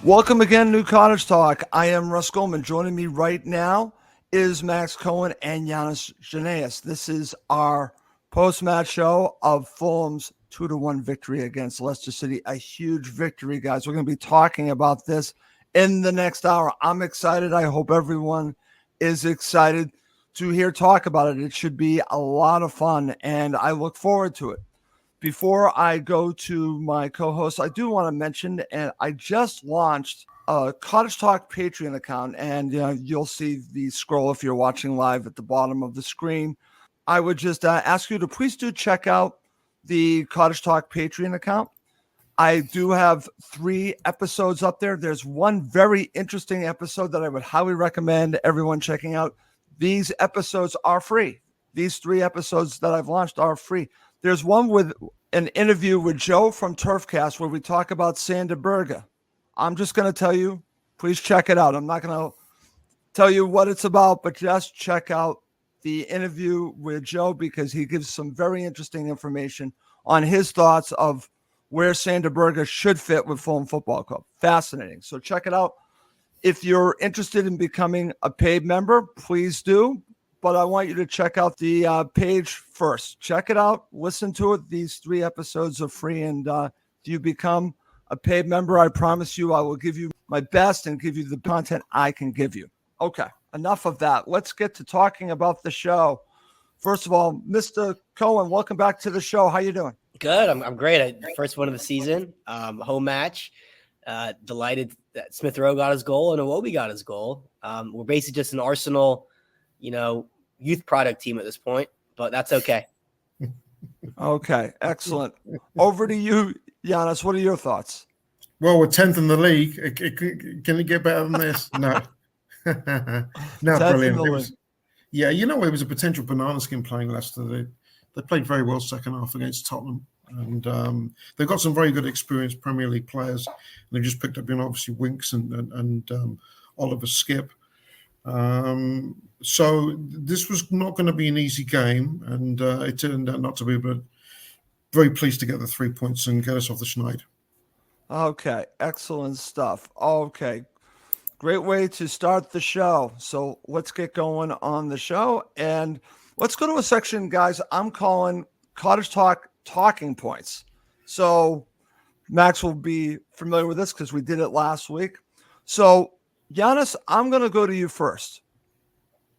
Welcome again to Cottage Talk. I am Russ Goldman. Joining me right now is Max Cohen and Yannis and Max. This is our post-match show of Fulham's 2-1 victory against Leicester City. A huge victory, guys. We're going to be talking about this in the next hour. I'm excited. I hope everyone is excited to talk about it. It should be a lot of fun, and I look forward to it. Before I go to my co-host, I do want to mention, and I just launched a Cottage Talk Patreon account, and you'll see the scroll if you're watching live at the bottom of the screen. I would just ask you to please do check out the Cottage Talk Patreon account. I do have 3 episodes up there. There's one very interesting episode that I would highly recommend everyone checking out. These episodes are free. These 3 episodes that I've launched are free. There's one with an interview with Joe from Turfcast where we talk about Sander Berge. I'm just going to tell you, please check it out. I'm not going to tell you what it's about, but just check out the interview with Joe because he gives some very interesting information on his thoughts of where Sander Berge should fit with Fulham Football Club. Fascinating. So check it out. If you're interested in becoming a paid member, please do. But I want you to check out the page first. Check it out. Listen to it. These 3 episodes are free. And if you become a paid member, I promise you I will give you my best and give you the content I can give you. Okay, enough of that. Let's get to talking about the show. First of all, Mr. Cohen, welcome back to the show. How you doing? Good. I'm great. First one of the season, home match. Delighted that Smith Rowe got his goal and Iwobi got his goal. We're basically just an Arsenal youth product team at this point, but that's okay. Okay, excellent. Over to you, Yannis. What are your thoughts? Well, we're 10th in the league. Can it get better than this? No. No, brilliant. It was a potential banana skin playing Leicester. They played very well second half against Tottenham. And they've got some very good experienced Premier League players. And they've just picked up, obviously Winks and Oliver Skip. So this was not going to be an easy game, and it turned out not to be, but very pleased to get the 3 points and get us off the schneid. Okay, excellent stuff. Okay, great way to start the show. So let's get going on the show, and let's go to a section, guys, I'm calling Cottage Talk Talking Points. So Max will be familiar with this because we did it last week. So Yannis, I'm going to go to you first.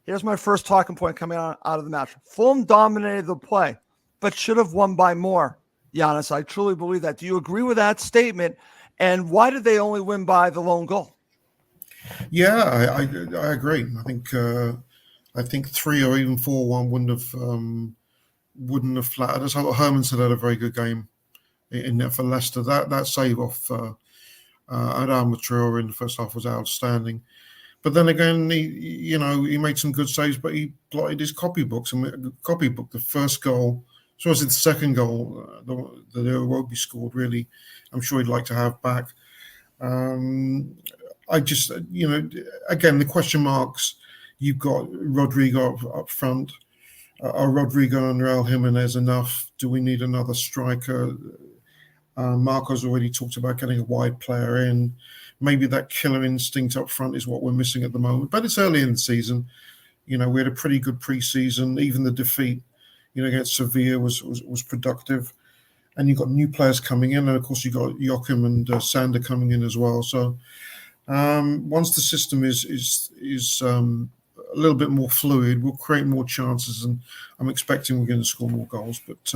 Here's my first talking point coming out of the match. Fulham dominated the play, but should have won by more. Yannis, I truly believe that. Do you agree with that statement? And why did they only win by the lone goal? Yeah, I agree. I think 3 or even 4-1 wouldn't have flattered us. Hermanson had a very good game in there for Leicester. That save off Adama Traore in the first half was outstanding. But then again, he made some good saves, but he blotted his copybooks. The first goal, so was it the second goal that Iwobi scored, really, I'm sure he'd like to have back. I just, again, the question marks, you've got Rodrigo up front. Are Rodrigo and Raul Jimenez enough? Do we need another striker? Marco's already talked about getting a wide player in. Maybe that killer instinct up front is what we're missing at the moment. But it's early in the season. We had a pretty good preseason. Even the defeat, against Sevilla was productive. And you've got new players coming in. And, of course, you've got Joachim and Sander coming in as well. So once the system is a little bit more fluid, we'll create more chances. And I'm expecting we're going to score more goals. But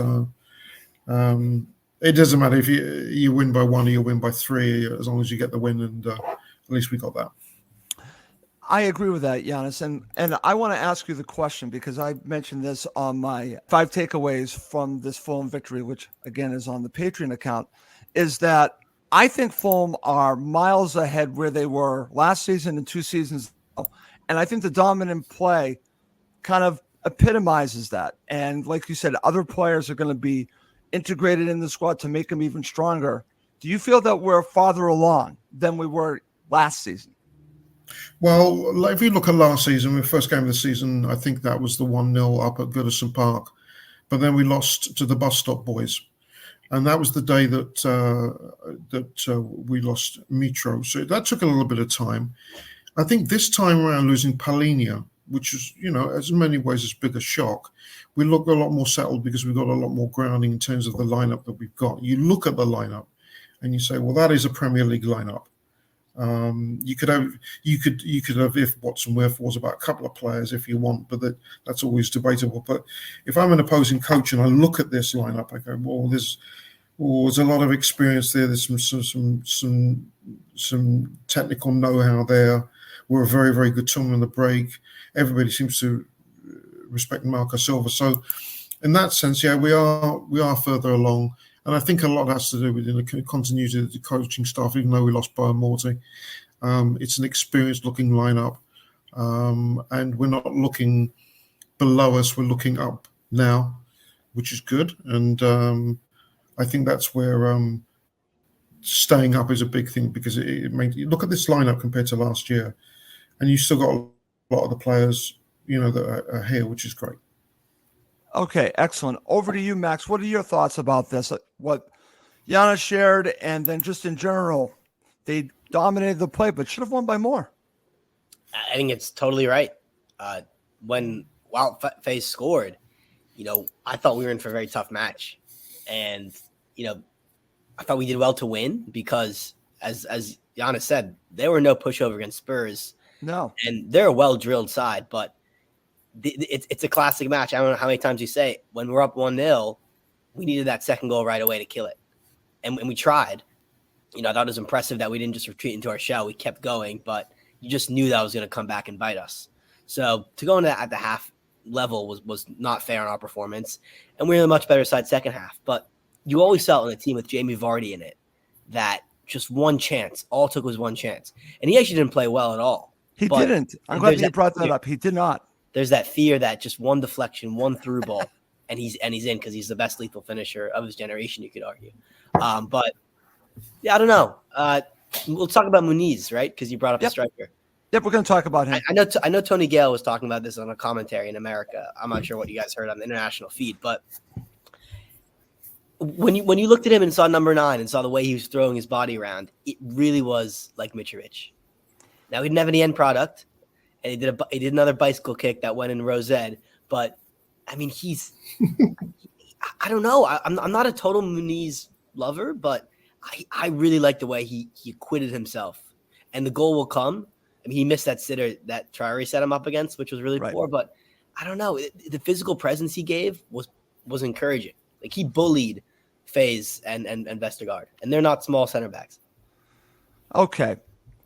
it doesn't matter if you win by 1 or you win by 3, as long as you get the win, and at least we got that. I agree with that, Yannis. And I want to ask you the question because I mentioned this on my 5 takeaways from this Fulham victory, which, again, is on the Patreon account, is that I think Fulham are miles ahead where they were last season and 2 seasons ago. And I think the dominant play kind of epitomizes that. And like you said, other players are going to be integrated in the squad to make them even stronger. Do you feel that we're farther along than we were last season? Well, if you look at last season, the first game of the season, I think that was the 1-0 up at Goodison Park. But then we lost to the Bus Stop boys. And that was the day that we lost Mitro. So that took a little bit of time. I think this time around, losing Palhinha, which is, as in many ways, a bigger shock, we look a lot more settled because we've got a lot more grounding in terms of the lineup that we've got. You look at the lineup and you say, well, that is a Premier League lineup. You could have if Watson was about a couple of players if you want, but that's always debatable. But if I'm an opposing coach and I look at this lineup, I go, well, there's a lot of experience there. There's some technical know-how there. We're a very, very good team on the break. Everybody seems to respect Marco Silva. So in that sense, yeah, we are further along. And I think a lot has to do with the continuity of the coaching staff, even though we lost Bowen Morty. It's an experienced-looking lineup. And we're not looking below us. We're looking up now, which is good. And I think that's where staying up is a big thing, because it makes you look at this lineup compared to last year, and you still got a lot of the players, that are here, which is great. Okay, excellent. Over to you, Max. What are your thoughts about this? What Yannis shared, and then just in general, they dominated the play, but should have won by more. I think it's totally right. When Wild Face scored, I thought we were in for a very tough match. And, I thought we did well to win because, as Yannis said, there were no pushover against Spurs. No. And they're a well-drilled side, but it's a classic match. I don't know how many times you say, when we're up 1-0, we needed that second goal right away to kill it. And we tried. I thought it was impressive that we didn't just retreat into our shell. We kept going, but you just knew that was going to come back and bite us. So to go into at the half level was not fair on our performance. And we were a much better side second half. But you always felt in a team with Jamie Vardy in it that just one chance. All it took was one chance. And he actually didn't play well at all. He didn't. I'm glad that you brought that up. He did not. There's that fear that just one deflection, one through ball, and he's in because he's the best lethal finisher of his generation, you could argue. But yeah, I don't know. We'll talk about Muniz, right? Because you brought up the striker. Yep, we're going to talk about him. I know Tony Gale was talking about this on a commentary in America. I'm not sure what you guys heard on the international feed, but when you looked at him and saw number 9 and saw the way he was throwing his body around, it really was like Mitrovic. Now, he didn't have any end product. And he did another bicycle kick that went in Rosette. But, I mean, he's – I don't know. I'm not a total Muniz lover, but I really like the way he acquitted himself. And the goal will come. I mean, he missed that sitter that Traore set him up against, which was really poor. But I don't know. The physical presence he gave was encouraging. Like, he bullied Faze and Vestergaard. And they're not small center backs. Okay.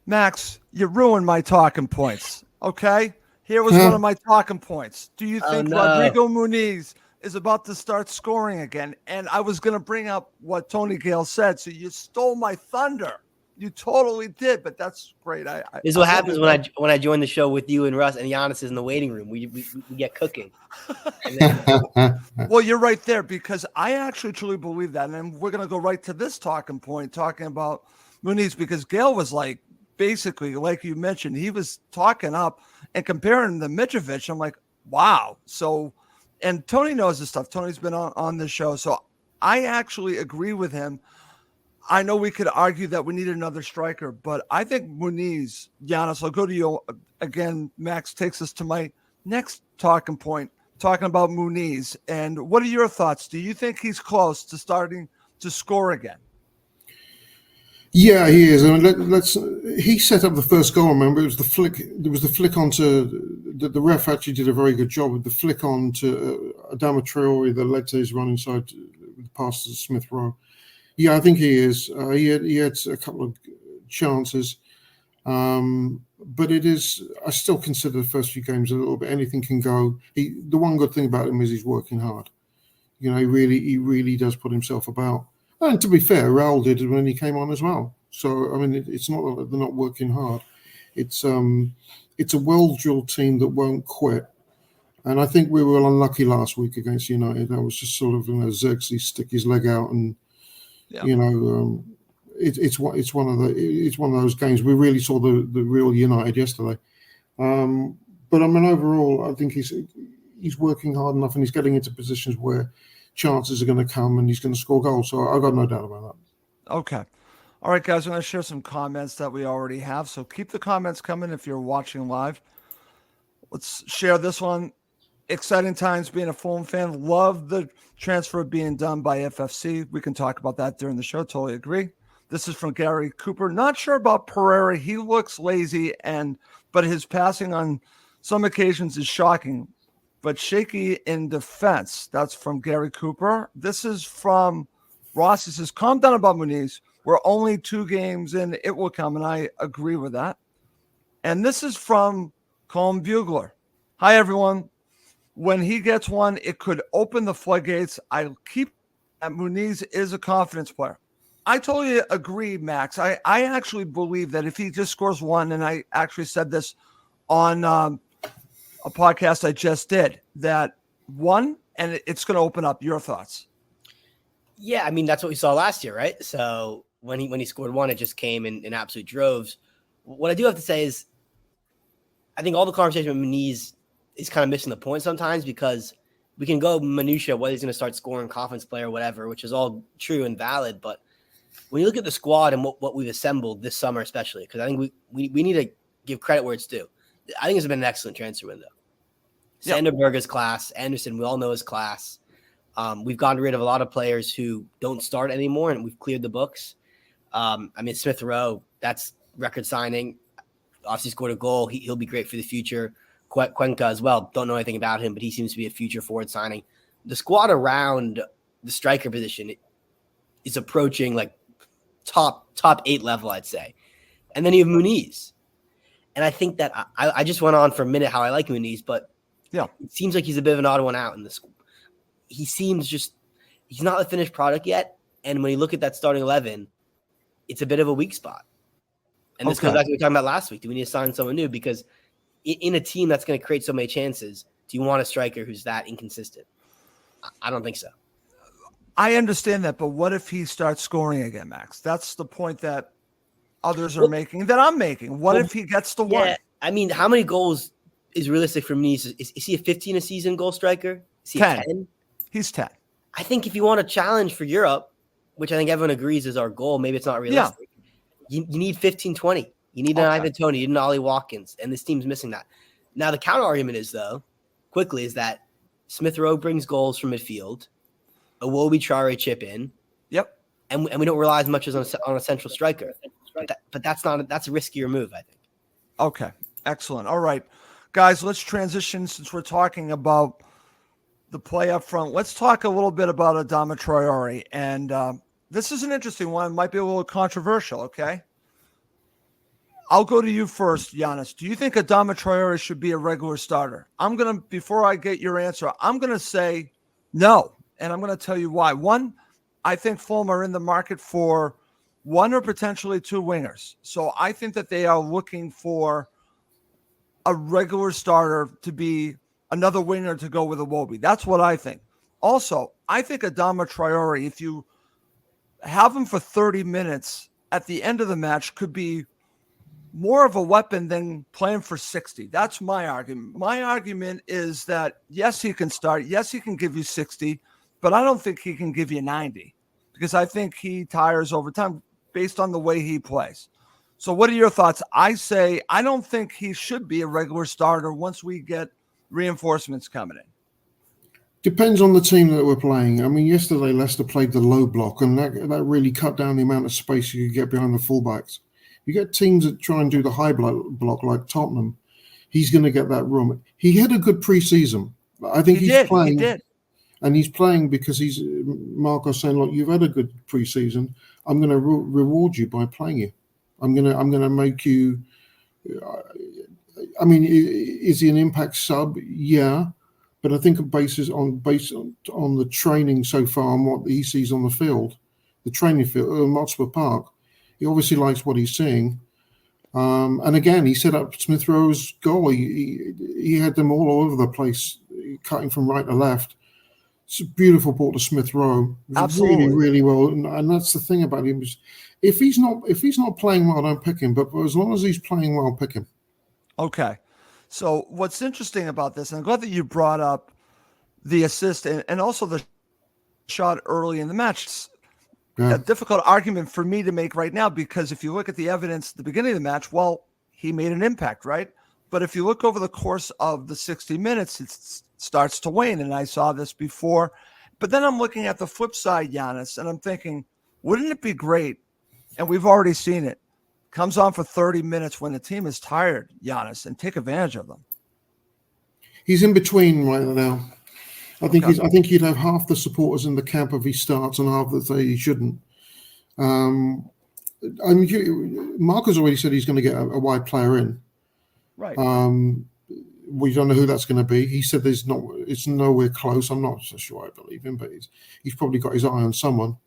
Max, you ruined my talking points. Okay, here was one of my talking points. Do you think Rodrigo Muniz is about to start scoring again? And I was going to bring up what Tony Gale said, so you stole my thunder. You totally did, but that's great. This is what happens when I join the show with you and Russ and Yannis is in the waiting room. We get cooking. Well, you're right there, because I actually truly believe that. And we're going to go right to this talking point, talking about Muniz, because Gale was like, basically, like you mentioned, he was talking up and comparing to Mitrovic. I'm like, wow. So, and Tony knows this stuff. Tony's been on this show. So I actually agree with him. I know we could argue that we need another striker, but I think Muniz, Yannis, I'll go to you again. Max takes us to my next talking point, talking about Muniz. And what are your thoughts? Do you think he's close to starting to score again? Yeah, he is. I mean, he set up the first goal. Remember, it was the flick. There was the flick onto the ref. Actually, did a very good job with the flick onto Adama Traore that led to his run inside the pass to Smith Rowe. Yeah, I think he is. He had a couple of chances, but it is. I still consider the first few games a little bit. Anything can go. The one good thing about him is he's working hard. He really does put himself about. And to be fair, Raul did when he came on as well. So, I mean, it's not that they're not working hard. It's a well-drilled team that won't quit. And I think we were unlucky last week against United. That was just sort of, Xerxes stick his leg out, and it's one of those games. We really saw the real United yesterday. But I mean, overall, I think he's working hard enough, and he's getting into positions where chances are going to come and he's going to score goals. So I've got no doubt about that. Okay. All right, guys, I'm going to share some comments that we already have. So keep the comments coming if you're watching live. Let's share this one. Exciting times being a Fulham fan. Love the transfer being done by FFC. We can talk about that during the show. Totally agree. This is from Gary Cooper. Not sure about Pereira. He looks lazy, but his passing on some occasions is shocking, but shaky in defense. That's from Gary Cooper. This is from Ross. He says, calm down about Muniz. We're only 2 games in. It will come, and I agree with that. And this is from Colm Bugler. Hi, everyone. When he gets one, it could open the floodgates. I keep that Muniz is a confidence player. I totally agree, Max. I actually believe that if he just scores one, and I actually said this on a podcast I just did, that one, and it's going to open up. Your thoughts? Yeah, I mean, that's what we saw last year, right? So when he scored one, it just came in absolute droves. What I do have to say is I think all the conversation with Muniz is kind of missing the point sometimes, because we can go minutia whether he's going to start scoring, confidence player, or whatever, which is all true and valid. But when you look at the squad and what we've assembled this summer, especially, because I think we need to give credit where it's due. I think it's been an excellent transfer window. Yep. Sanderberg's class, Anderson, we all know his class. We've gotten rid of a lot of players who don't start anymore, and we've cleared the books. I mean, Smith Rowe, that's record signing. Obviously scored a goal. He'll be great for the future. Cuenca as well. Don't know anything about him, but he seems to be a future forward signing. The squad around the striker position is approaching like top 8 level, I'd say. And then you have Muniz. And I think that I just went on for a minute how I like Muniz, but yeah, it seems like he's a bit of an odd one out in this. He seems he's not a finished product yet. And when you look at that starting 11, it's a bit of a weak spot. And this goes back to what we were talking about last week. Do we need to sign someone new? Because in a team that's going to create so many chances, do you want a striker who's that inconsistent? I don't think so. I understand that, but what if he starts scoring again, Max? That's the point that others are making, that I'm making. What if he gets the one? I mean, how many goals is realistic for me? Is he a 15 a season goal striker? Is he 10? He's 10. I think if you want a challenge for Europe, which I think everyone agrees is our goal, maybe it's not realistic. Yeah. You need 15, 20. You need an Ivan Toney, you need an Ollie Watkins, and this team's missing that. Now, the counter argument is, though, quickly, is that Smith Rowe brings goals from midfield, Iwobi Traore chip in. Yep. And we don't rely as much as on a central striker. But that's a riskier move, I think. Okay, excellent. All right, guys, let's transition since we're talking about the play up front. Let's talk a little bit about Adama Traore. And this is an interesting one. It might be a little controversial, okay? I'll go to you first, Yannis. Do you think Adama Traore should be a regular starter? Before I get your answer, I'm going to say no. And I'm going to tell you why. One, I think Fulham are in the market for one or potentially 2 wingers. So I think that they are looking for a regular starter to be another winger to go with Iwobi. That's what I think. Also, I think Adama Traore, if you have him for 30 minutes at the end of the match, could be more of a weapon than playing for 60. That's my argument. My argument is that, yes, he can start. Yes, he can give you 60, but I don't think he can give you 90 because I think he tires over time based on the way he plays. So what are your thoughts? I say I don't think he should be a regular starter once we get reinforcements coming in. Depends on the team that we're playing. I mean, yesterday Leicester played the low block, and that really cut down the amount of space you could get behind the fullbacks. You get teams that try and do the high block like Tottenham, he's going to get that room. He had a good preseason. I think he's playing. He did. And he's playing because Marco's saying, look, you've had a good preseason. I'm going to reward you by playing you. I'm going to make you. I mean, is he an impact sub? Yeah, but I think based on the training so far and what he sees on the field, the training field, Hotspur Park, he obviously likes what he's seeing. And again, he set up Smith Rowe's goal. He had them all over the place, cutting from right to left. It's a beautiful ball to Smith Rowe. Absolutely, really, really well. And that's the thing about him is, if he's not playing well, don't pick him. But as long as he's playing well, pick him. Okay. So what's interesting about this, and I'm glad that you brought up the assist and also the shot early in the match. It's Yeah. a difficult argument for me to make right now, because if you look at the evidence at the beginning of the match, well, he made an impact, right? But if you look over the course of the 60 minutes, it starts to wane. And I saw this before. But then I'm looking at the flip side, Yannis, and I'm thinking, wouldn't it be great? And we've already seen it. Comes on for 30 minutes when the team is tired, Yannis, and take advantage of them. He's in between right now. I think Okay. I think he'd have half the supporters in the camp if he starts, and half that say he shouldn't. Marco's already said he's going to get a wide player in. Right. We don't know who that's going to be. He said it's nowhere close. I'm not so sure I believe him, but he's probably got his eye on someone.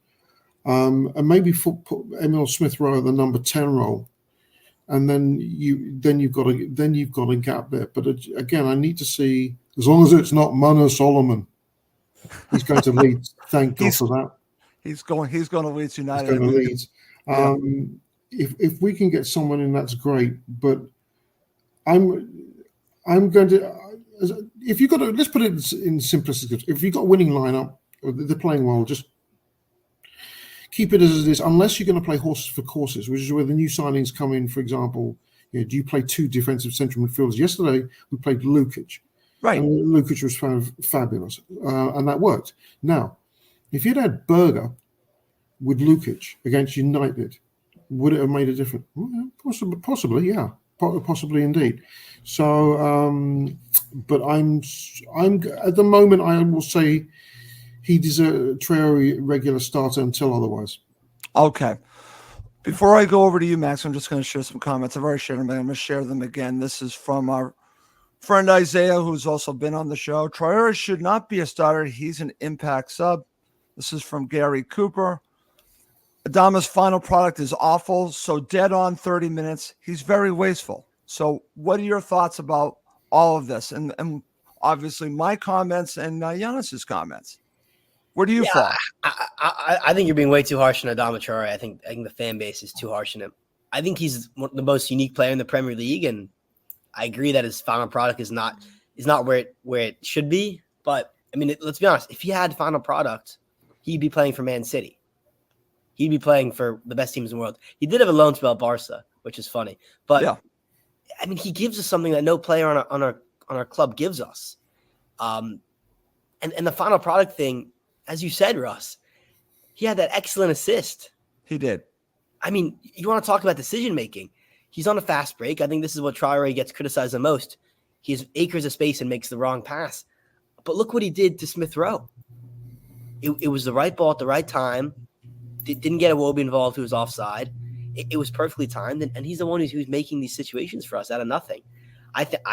And maybe put Emil Smith Rowe at the number 10 role, and then you've got a gap there. But again, I need to see, as long as it's not Mano Solomon, he's going to lead. Thank God for that. He's going to Leeds United. He's going to Leeds. Yeah. If we can get someone in, that's great. But I'm going to, if you've got let's put it in simplistic. If you've got a winning lineup, or they're playing well, just keep it as it is, unless you're going to play horses for courses, which is where the new signings come in. For example, do you play two defensive central midfielders? Yesterday, we played Lukic. Right. And Lukic was fabulous, and that worked. Now, if you'd had Berger with Lukic against United, would it have made a difference? Well, possibly, yeah. Possibly indeed. So, but I'm at the moment, I will say he deserves Traore regular starter until otherwise. Okay. Before I go over to you, Max, I'm just going to share some comments. I've already shared them, but I'm going to share them again. This is from our friend Isaiah, who's also been on the show. Traore should not be a starter. He's an impact sub. This is from Gary Cooper. Adama's final product is awful, so dead on 30 minutes. He's very wasteful. So what are your thoughts about all of this? And obviously my comments and Yannis's comments. Where do you fall? I think you're being way too harsh on Adama Traore. I think the fan base is too harsh on him. I think he's the most unique player in the Premier League, and I agree that his final product is not where it should be. But I mean, let's be honest. If he had final product, he'd be playing for Man City. He'd be playing for the best teams in the world. He did have a loan spell at Barca, which is funny. But yeah. I mean, he gives us something that no player on our club gives us. And the final product thing, as you said, Russ, he had that excellent assist. He did. I mean, you want to talk about decision making. He's on a fast break. I think this is what Traore gets criticized the most. He has acres of space and makes the wrong pass. But look what he did to Smith Rowe. It was the right ball at the right time. Didn't get Iwobi involved, who was offside. It was perfectly timed, and he's the one who's making these situations for us out of nothing. I think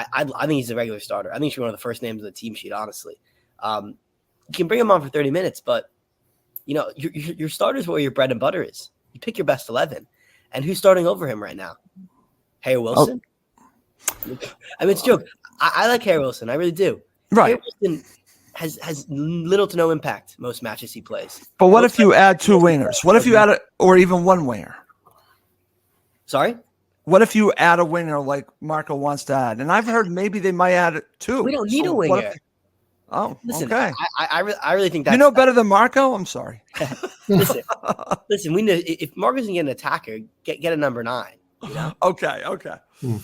he's a regular starter. I think he's one of the first names on the team sheet, honestly. You can bring him on for 30 minutes, but your starter is where your bread and butter is. You pick your best 11, and who's starting over him right now? Harry Wilson. Oh. I mean, it's a joke. I like Harry Wilson. I really do. Right. Harry Wilson has little to no impact most matches he plays. But what if you add two wingers? What if you add or even one winger? Sorry? What if you add a winger like Marco wants to add? And I've heard maybe they might add two. We don't need a winger. Listen, okay. I really think that's... You know better than Marco? I'm sorry. Listen, we know if Marco's going to get an attacker, get a number 9. You know? Okay. I mean,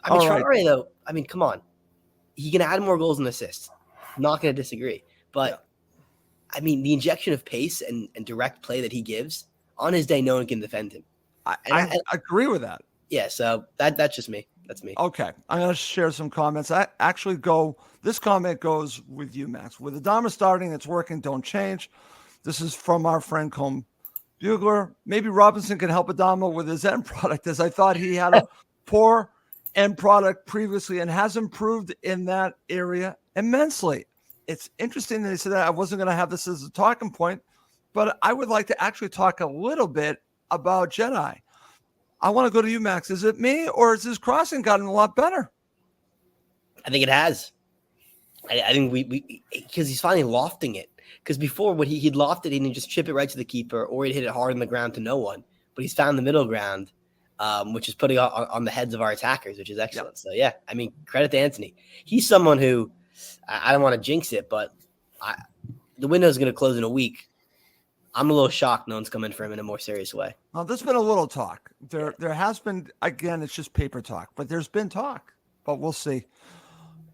Traore, though, I mean, come on. He can add more goals and assists. I'm not going to disagree. But, I mean, the injection of pace and direct play that he gives, on his day, no one can defend him. I agree with that. Yeah, so that's just me. That's me. Okay. I'm going to share some comments. This comment goes with you, Max. With Adama starting, it's working, don't change. This is from our friend Combe Bugler. Maybe Robinson can help Adama with his end product, as I thought he had a poor end product previously and has improved in that area immensely. It's interesting that he said that. I wasn't going to have this as a talking point, but I would like to actually talk a little bit about Jedi. I want to go to you, Max. Is it me, or has his crossing gotten a lot better? I think it has. I think we because he's finally lofting it. Because before, when he'd loft it, he'd just chip it right to the keeper, or he'd hit it hard on the ground to no one. But he's found the middle ground, which is putting on the heads of our attackers, which is excellent. Yep. So, yeah, I mean, credit to Anthony. He's someone who, I don't want to jinx it, but the window is going to close in a week. I'm a little shocked no one's come in for him in a more serious way. Well, there's been a little talk. There has been, again, it's just paper talk, but there's been talk, but we'll see.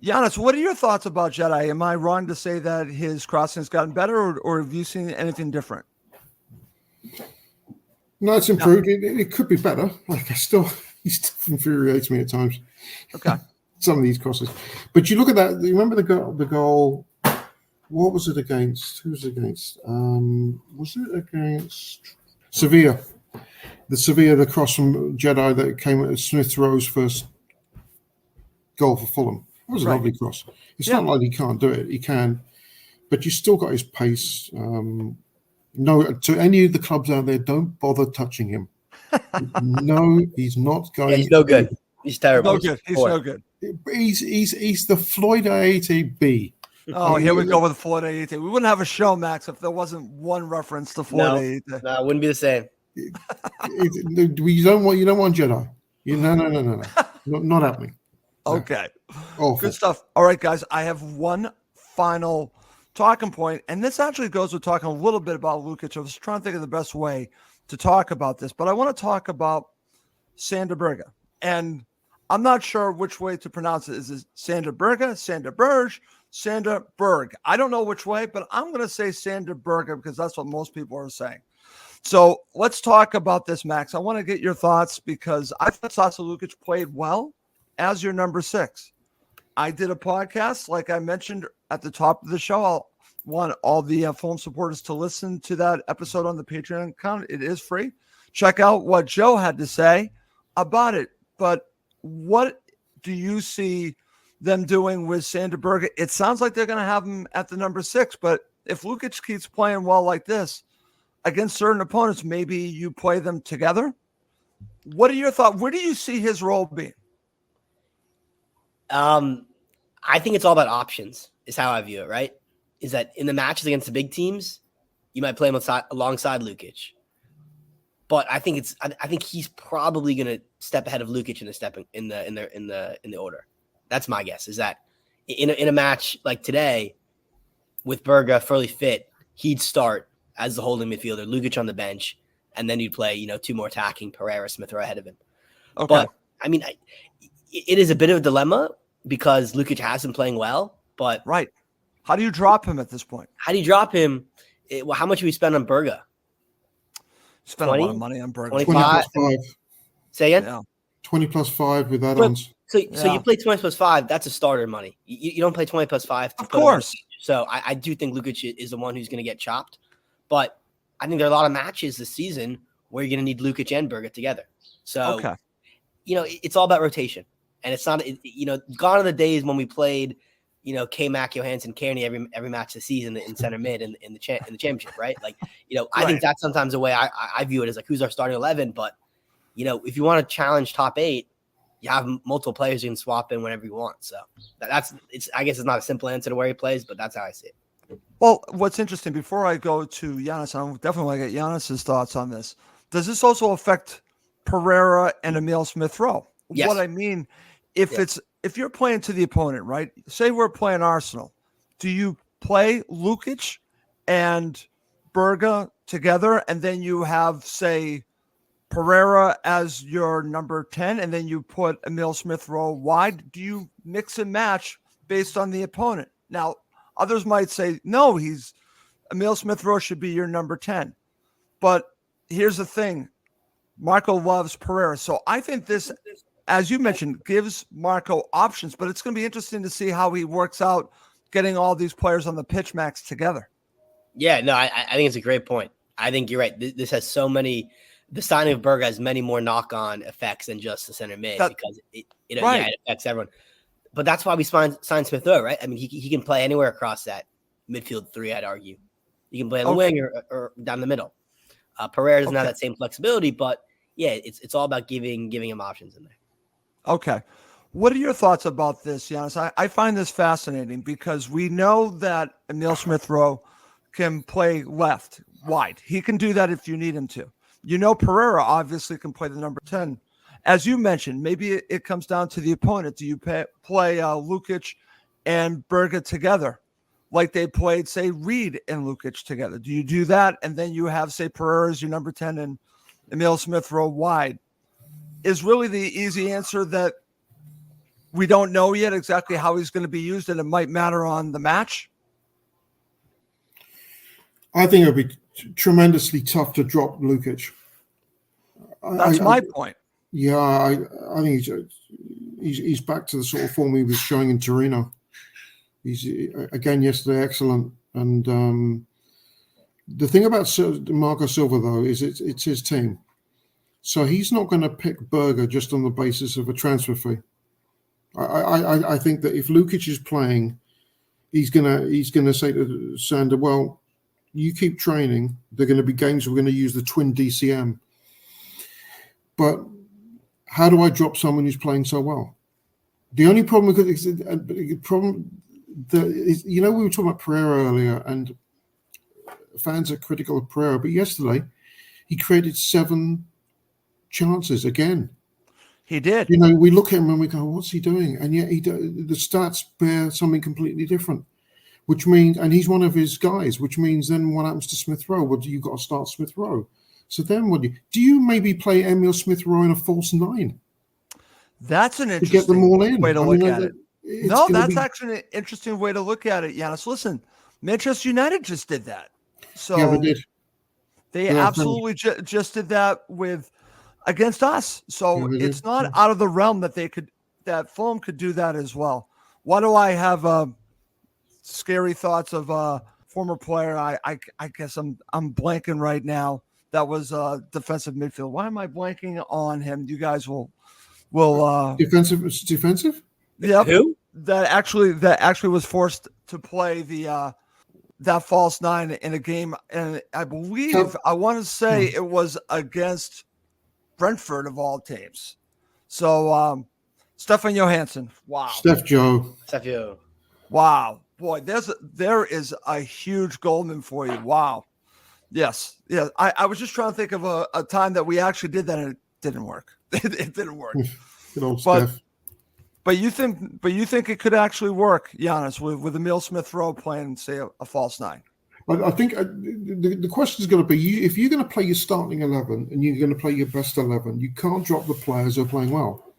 Yannis, what are your thoughts about Jedi? Am I wrong to say that his crossing has gotten better, or have you seen anything different? No, it's improved. It could be better. Like he still infuriates me at times. Okay. Some of these crosses. But you look at that, you remember the goal, what was it against? Who was it against? Was it against Sevilla? The cross from Jedi that came at Smith Rowe's first goal for Fulham. It was a lovely cross. It's not like he can't do it. He can. But you still got his pace. No, to any of the clubs out there, don't bother touching him. No, he's not going. Yeah, he's no good. He's terrible. No good. He's no good. He's the Floyd AATB. Oh, here we go with Floyd AAT. We wouldn't have a show, Max, if there wasn't one reference to Floyd AAT. No, it wouldn't be the same. You don't want Jedi. No. Not happening. Okay. Awful. Good stuff. All right, guys. I have one final talking point, and this actually goes with talking a little bit about Lukic. I was trying to think of the best way to talk about this, but I want to talk about Sander Berge. And I'm not sure which way to pronounce it. Is it Sander Berge, Sander Berge, Sander Berg? I don't know which way, but I'm going to say Sander Berge because that's what most people are saying. So let's talk about this, Max. I want to get your thoughts because I thought Sasa Lukic played well as your number 6. I did a podcast, like I mentioned at the top of the show. I want all the Fulham supporters to listen to that episode on the Patreon account. It is free. Check out what Joe had to say about it. But what do you see them doing with Sander Berge? It sounds like they're going to have him at the number 6, but if Lukic keeps playing well like this against certain opponents, maybe you play them together. What are your thoughts? Where do you see his role being? I think it's all about options is how I view it, right? Is that in the matches against the big teams, you might play him alongside Lukic. But I think he's probably going to step ahead of Lukic in the order. That's my guess. Is that in a match like today with Berge fully fit, he'd start as the holding midfielder, Lukic on the bench, and then you'd play 2 more attacking, Pereira, Smith Rowe ahead of him. Okay. But I mean, it is a bit of a dilemma because Lukic has been playing well. But right, how do you drop him at this point? How do you drop him? How much do we spend on Berge? Spent 20? A lot of money on Berge. 25. 5. Say again? Yeah. 20 plus 5 with add-ons. So you play 20 plus 5. That's a starter money. You don't play 20 plus 5. Of course. So I do think Lukic is the one who's going to get chopped. But I think there are a lot of matches this season where you're going to need Lukic and Berge together. So, it's all about rotation. And it's not, gone are the days when we played, K-Mac, Johansson, Kearney every match this season in center mid in the championship, right? Like, I think that's sometimes the way I view it is like, who's our starting 11? But, if you want to challenge top 8, you have multiple players you can swap in whenever you want. So I guess it's not a simple answer to where he plays, but that's how I see it. Well, what's interesting, before I go to Yannis, I definitely want to get Yannis's thoughts on this. Does this also affect Pereira and Emile Smith-Rowe? Yes. What I mean, if you're playing to the opponent, right? Say we're playing Arsenal. Do you play Lukic and Berge together, and then you have, say, Pereira as your number 10, and then you put Emile Smith-Rowe wide? Do you mix and match based on the opponent? Now, others might say, no, Emile Smith-Rowe should be your number 10. But here's the thing. Marco loves Pereira. So I think this, as you mentioned, gives Marco options, but it's going to be interesting to see how he works out getting all these players on the pitch, Max, together. Yeah, no, I think it's a great point. I think you're right. This has so many – the signing of Berge has many more knock-on effects than just the center mid because it affects everyone. But that's why we signed Smith-Rowe, right? I mean, he can play anywhere across that midfield 3, I'd argue. He can play on the wing or down the middle. Pereira doesn't have that same flexibility, but yeah, it's all about giving him options in there. Okay. What are your thoughts about this, Yannis? I find this fascinating because we know that Emile Smith-Rowe can play left, wide. He can do that if you need him to. Pereira obviously can play the number 10. As you mentioned, maybe it comes down to the opponent. Do you play Lukic and Berge together? like they played, say, Reed and Lukic together? Do you do that? And then you have, say, Pereira as your number 10 and Emil Smith-Rowe wide. Is really the easy answer that we don't know yet exactly how he's going to be used, and it might matter on the match? I think it would be tremendously tough to drop Lukic. That's my point. Yeah, I think he's back to the sort of form he was showing in Torino. He's again yesterday excellent, and the thing about Marco Silva though is it's his team, so he's not going to pick Berger just on the basis of a transfer fee. I think that if Lukic is playing, he's gonna say to Sander, well, you keep training. They're going to be games we're going to use the twin DCM. But how do I drop someone who's playing so well? The only problem we were talking about Pereira earlier, and fans are critical of Pereira, but yesterday he created 7 chances again. He did. We look at him and we go, what's he doing? And yet the stats bear something completely different. Which means, and he's one of his guys, which means then what happens to Smith-Rowe? Well, you've got to start Smith-Rowe. So then what do you maybe play Emil Smith-Rowe in a false 9? That's an interesting to get them all in. way to look at it. No, that's actually an interesting way to look at it, Yannis. Listen, Manchester United just did that. So yeah, they did. They absolutely just did that against us. So it's not out of the realm that Fulham could do that as well. Why do I have scary thoughts of a former player? I guess I'm blanking right now. That was defensive midfield. Why am I blanking on him? You guys will defensive? Yep. Who? That actually was forced to play that false 9 in a game, and I believe I want to say it was against Brentford of all teams. So Stefan Johansson. Wow. Steph Joe. Wow. Boy, there is a huge Goldman for you. Wow. Yes. Yeah. I was just trying to think of a time that we actually did that and it didn't work. It didn't work. Good old Steph. But you think it could actually work, Yannis, with Emil Smith-Rowe playing, say, a false 9? I think the question is going to be, if you're going to play your starting 11 and you're going to play your best 11, you can't drop the players who are playing well.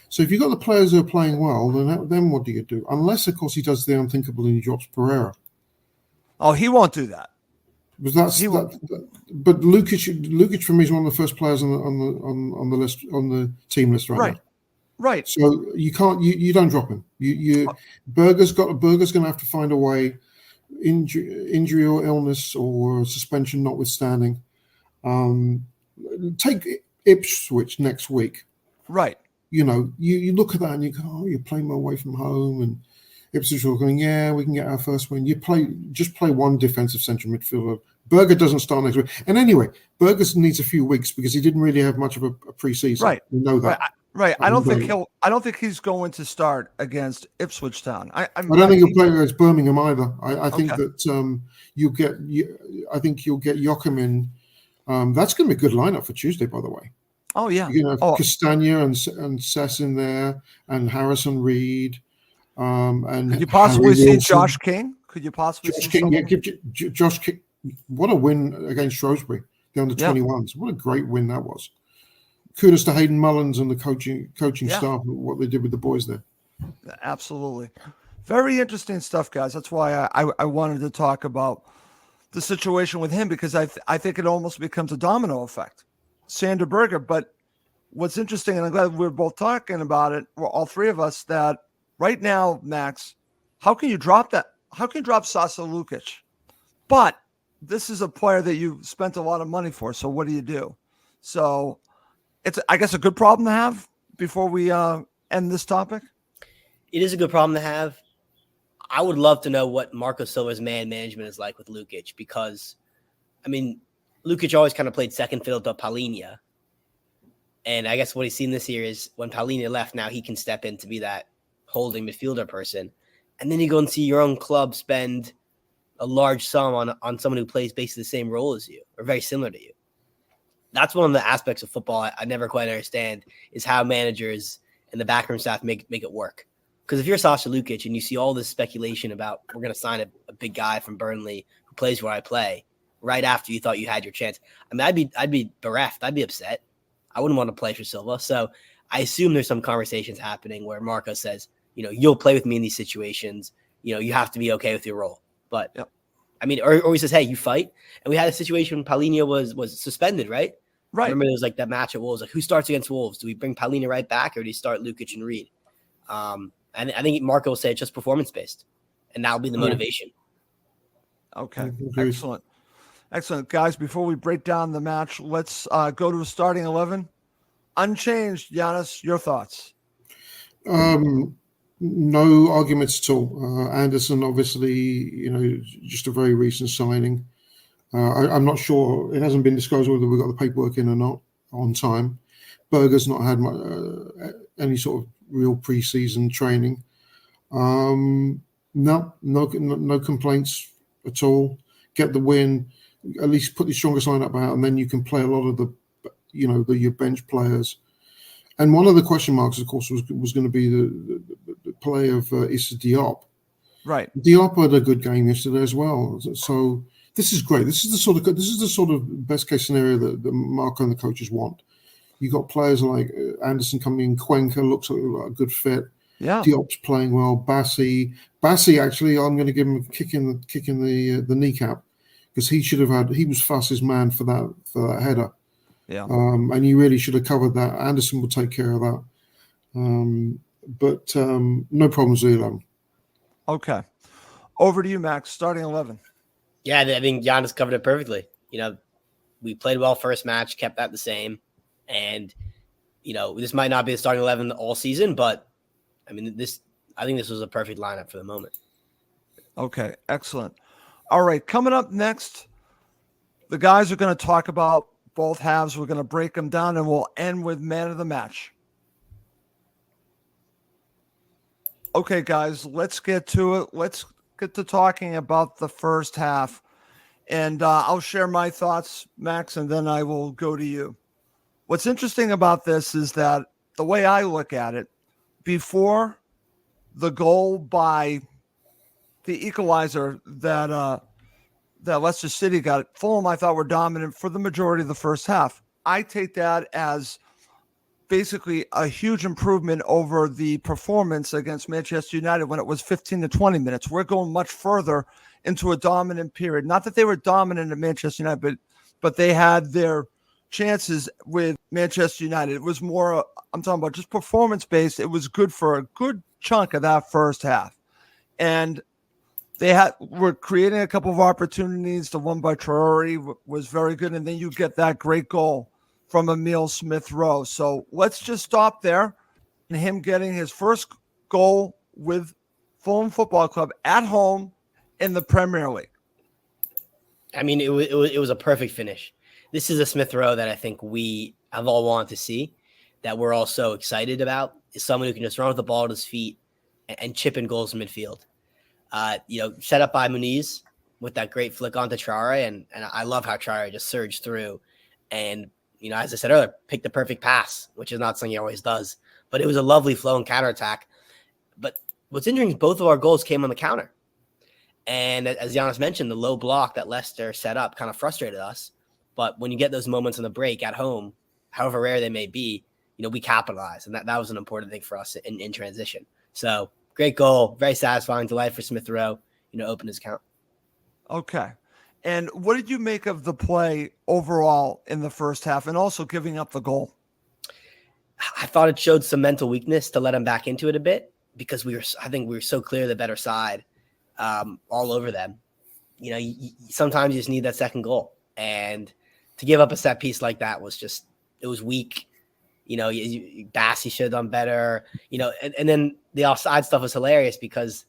So if you've got the players who are playing well, then what do you do? Unless, of course, he does the unthinkable and he drops Pereira. Oh, he won't do that. But but Lukic for me is one of the first players on the list, on the team list right now. Right. So you can't you don't drop him. Berger's going to have to find a way, injury or illness or suspension notwithstanding. Take Ipswich next week. Right. You look at that and you go, oh, you're playing away from home, and Ipswich are going, yeah, we can get our first win. Just play one defensive central midfielder. Berger doesn't start next week. And anyway, Berger needs a few weeks because he didn't really have much of a preseason. Right. We know that. Right. I don't think he's going to start against Ipswich Town. I don't think he'll play against Birmingham either. I think that you'll get Joachim in. That's going to be a good lineup for Tuesday, by the way. Oh yeah. You're going to have Castagna and Sess in there, and Harrison Reed. And could you possibly see Josh King? Could you possibly see King? Yeah, give Josh King. What a win against Shrewsbury, the under-21s. What a great win that was. Kudos to Hayden Mullins and the coaching staff, what they did with the boys there. Absolutely. Very interesting stuff, guys. That's why I wanted to talk about the situation with him, because I think it almost becomes a domino effect. Sander Berger. But what's interesting, and I'm glad we're both talking about it, all three of us, that right now, Max, how can you drop that? How can you drop Sasa Lukic? But this is a player that you spent a lot of money for. So what do you do? So it's, I guess, a good problem to have before we end this topic. It is a good problem to have. I would love to know what Marco Silva's man management is like with Lukic, because, I mean, Lukic always kind of played second fiddle to Palhinha. And I guess what he's seen this year is when Palhinha left, now he can step in to be that holding midfielder person. And then you go and see your own club spend a large sum on someone who plays basically the same role as you, or very similar to you. That's one of the aspects of football I never quite understand, is how managers and the backroom staff make it work. Because if you're Sasha Lukic and you see all this speculation about we're going to sign a big guy from Burnley who plays where I play right after you thought you had your chance, I mean, I'd be bereft. I'd be upset. I wouldn't want to play for Silva. So I assume there's some conversations happening where Marco says, you'll play with me in these situations. You have to be okay with your role. But I mean, or he says, hey, you fight. And we had a situation when Paulinho was suspended, right? Right. Remember there was like that match at Wolves. Like, who starts against Wolves? Do we bring Paulinho right back, or do you start Lukic and Reed? And I think Marco will say it's just performance-based, and that'll be the motivation. Okay, excellent. Guys, before we break down the match, let's go to a starting 11. Unchanged, Yannis, your thoughts? No arguments at all. Anderson, obviously, just a very recent signing. I'm not sure. It hasn't been disclosed whether we got the paperwork in or not on time. Berger's not had any sort of real pre-season training. No complaints at all. Get the win. At least put the strongest lineup out, and then you can play a lot of your bench players. And one of the question marks, of course, was going to be the play of Issa Diop. Right. Diop had a good game yesterday as well. So this is great. This is the sort of best case scenario that Marco and the coaches want. You got players like Anderson coming in. Cuenca looks like a good fit. Yeah. Diop's playing well. Bassi, actually, I'm going to give him a kick in the kneecap, because he was Fass's man for that header. Yeah. And he really should have covered that. Anderson will take care of that. But no problems with 11. Okay. Over to you, Max. Starting 11. Yeah, I think Giannis covered it perfectly. We played well first match, kept that the same. And, this might not be the starting 11 all season, but I mean, I think this was a perfect lineup for the moment. Okay, excellent. All right, coming up next, the guys are going to talk about both halves. We're going to break them down, and we'll end with man of the match. Okay, guys, let's get to it. Let's get to talking about the first half. And I'll share my thoughts, Max, and then I will go to you. What's interesting about this is that the way I look at it, before the goal by the equalizer that Leicester City got, Fulham, I thought, were dominant for the majority of the first half. I take that as basically a huge improvement over the performance against Manchester United when it was 15 to 20 minutes. We're going much further into a dominant period. Not that they were dominant at Manchester United, but they had their chances with Manchester United. It was more, I'm talking about just performance-based. It was good for a good chunk of that first half. And were creating a couple of opportunities. The one by Traore was very good. And then you get that great goal from Emile Smith-Rowe. So let's just stop there. And him getting his first goal with Fulham Football Club at home in the Premier League. I mean, it was a perfect finish. This is a Smith-Rowe that I think we have all wanted to see, that we're all so excited about, is someone who can just run with the ball at his feet and chip in goals in midfield. Set up by Muniz with that great flick onto Traore, and I love how Traore just surged through and, as I said earlier, picked the perfect pass, which is not something he always does, but it was a lovely flow and counterattack. But what's interesting is both of our goals came on the counter. And as Giannis mentioned, the low block that Leicester set up kind of frustrated us. But when you get those moments on the break at home, however rare they may be, we capitalize. And that was an important thing for us in transition. So great goal, very satisfying, delight for Smith-Rowe, open his account. Okay. And what did you make of the play overall in the first half and also giving up the goal? I thought it showed some mental weakness to let him back into it a bit, because I think we were so clear the better side, all over them. Sometimes you just need that second goal. And to give up a set piece like that was it was weak. Bassi should have done better, and then the offside stuff was hilarious because,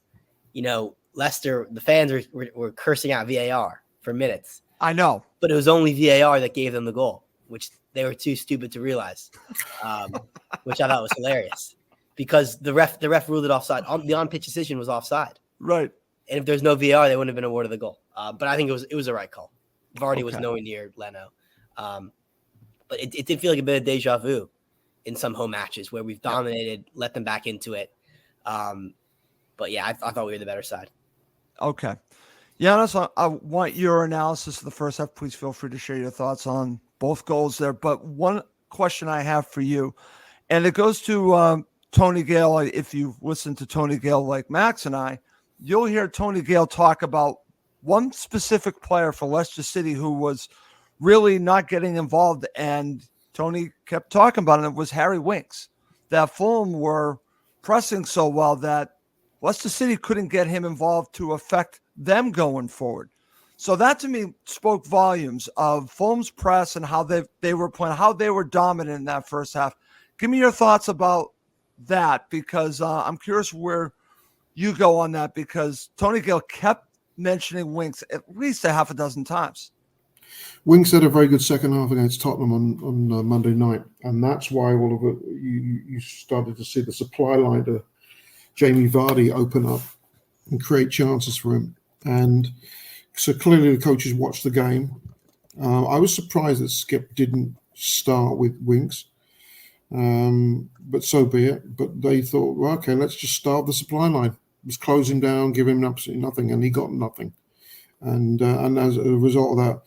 Leicester, the fans were cursing out VAR for minutes. I know. But it was only VAR that gave them the goal, which they were too stupid to realize, which I thought was hilarious because the ref ruled it offside. The on-pitch decision was offside. Right. And if there's no VAR, they wouldn't have been awarded the goal. But I think it was the right call. Vardy was nowhere near Leno. But it did feel like a bit of deja vu in some home matches where we've dominated, let them back into it. But yeah, I thought we were the better side. Okay. Yannis, I want your analysis of the first half. Please feel free to share your thoughts on both goals there. But one question I have for you, and it goes to Tony Gale. If you listen to Tony Gale like Max and I, you'll hear Tony Gale talk about one specific player for Leicester City who was really not getting involved. And Tony kept talking about it. It was Harry Winks. That Fulham were pressing so well that Leicester City couldn't get him involved to affect them going forward. So that to me spoke volumes of Fulham's press and how they were playing, how they were dominant in that first half. Give me your thoughts about that, because I'm curious where you go on that, because Tony Gill kept mentioning Winks at least a half a dozen times. Winks had a very good second half against Tottenham on Monday night, and that's why all of it you started to see the supply line to Jamie Vardy open up and create chances for him. And so clearly the coaches watched the game. I was surprised that Skip didn't start with Winks, but so be it. But they thought, well, okay, let's just starve the supply line. Just close him down, give him absolutely nothing, and he got nothing. And as a result of that,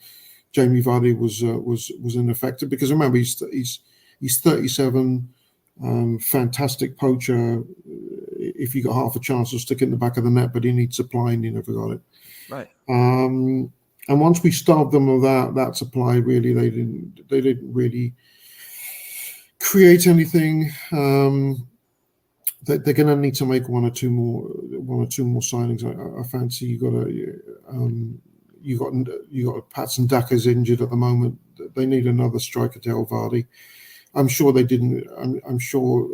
Jamie Vardy was ineffective, because remember he's 37, fantastic poacher. If you got half a chance of sticking in the back of the net, but he needs supply and he never got it. Right. And once we starved them of that supply, really they didn't really create anything. They're going to need to make one or two more signings. I fancy you got Patson Daka's injured at the moment. They need another striker to help Vardy. I'm sure they didn't. I'm sure